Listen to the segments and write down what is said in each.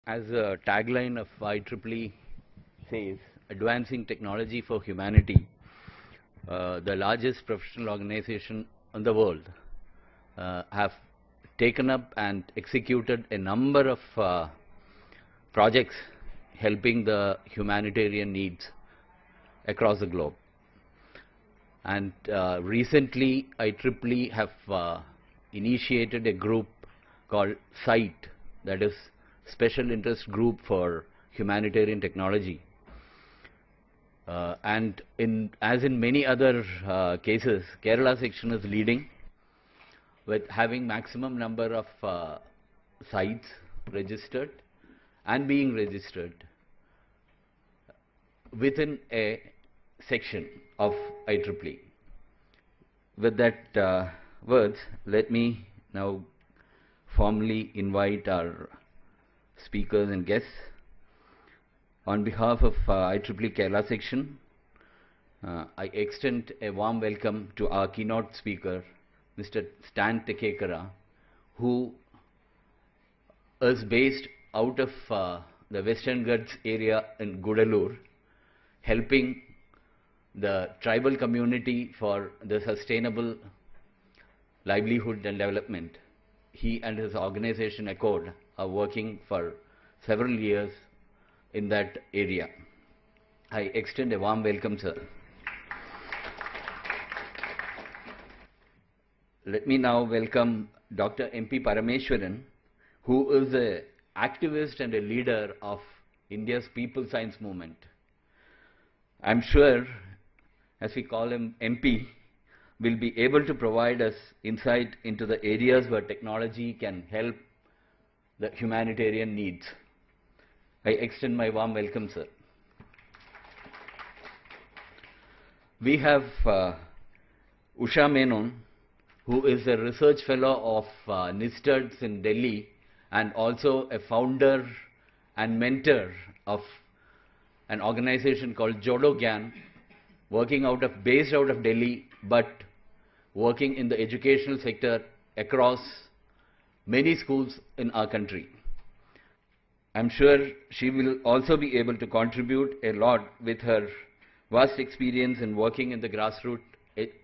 As the tagline of IEEE says, advancing technology for humanity, the largest professional organization in the world have taken up and executed a number of projects helping the humanitarian needs across the globe. And recently, IEEE have initiated a group called SITE, that is Special Interest Group for Humanitarian Technology. And as in many other cases, Kerala section is leading with having maximum number of sites registered and being registered within a section of IEEE. With that words, let me now formally invite our speakers and guests. On behalf of IEEE Kerala section, I extend a warm welcome to our keynote speaker, Mr. Stan Tekekara, who is based out of the Western Ghats area in Gudalur, helping the tribal community for the sustainable livelihood and development. He and his organization Accord are working for several years in that area. I extend a warm welcome, sir. Let me now welcome Dr. M.P. Parameswaran, who is an activist and a leader of India's People Science Movement. I'm sure, as we call him MP, will be able to provide us insight into the areas where technology can help the humanitarian needs. I extend my warm welcome, sir. We have Usha Menon, who is a research fellow of NISTEDS in Delhi and also a founder and mentor of an organization called Jodo Gyan, based out of Delhi, but working in the educational sector across many schools in our country. I'm sure she will also be able to contribute a lot with her vast experience in working in the grassroots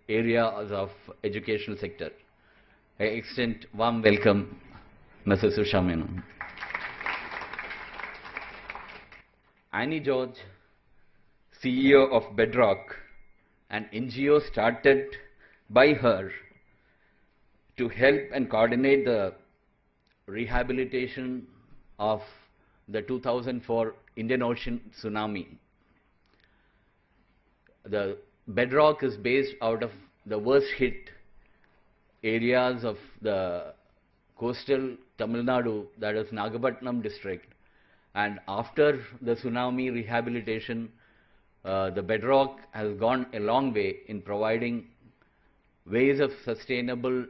areas of educational sector. I extend warm welcome, Mrs. Usha Menon. Annie George, CEO of Bedrock, an NGO started by her to help and coordinate the rehabilitation of the 2004 Indian Ocean tsunami. The Bedrock is based out of the worst hit areas of the coastal Tamil Nadu, that is Nagapattinam district. And after the tsunami rehabilitation, the Bedrock has gone a long way in providing ways of sustainable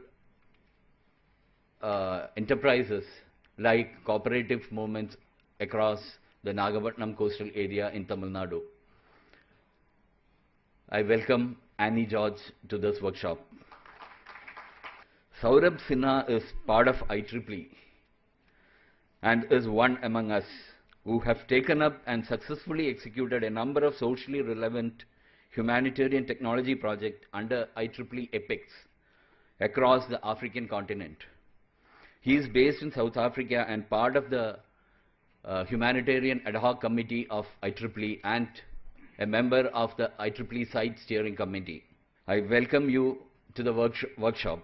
enterprises like cooperative movements across the Nagapattinam coastal area in Tamil Nadu. I welcome Annie George to this workshop. Saurabh Sinha is part of IEEE and is one among us who have taken up and successfully executed a number of socially relevant humanitarian technology projects under IEEE EPICS across the African continent. He is based in South Africa and part of the Humanitarian Ad Hoc Committee of IEEE and a member of the IEEE Site Steering Committee. I welcome you to the workshop.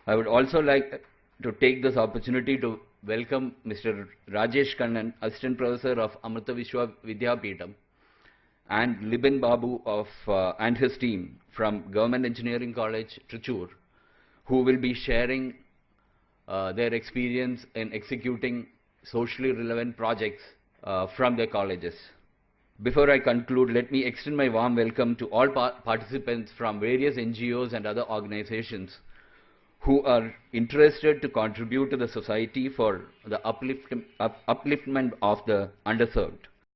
I would also like to take this opportunity to welcome Mr. Rajesh Kannan, Assistant Professor of Amrita Vishwa Vidyapeetham, and Libin Babu and his team from Government Engineering College, Trichur, who will be sharing their experience in executing socially relevant projects from their colleges. Before I conclude, let me extend my warm welcome to all participants from various NGOs and other organizations who are interested to contribute to the society for the upliftment of the underserved.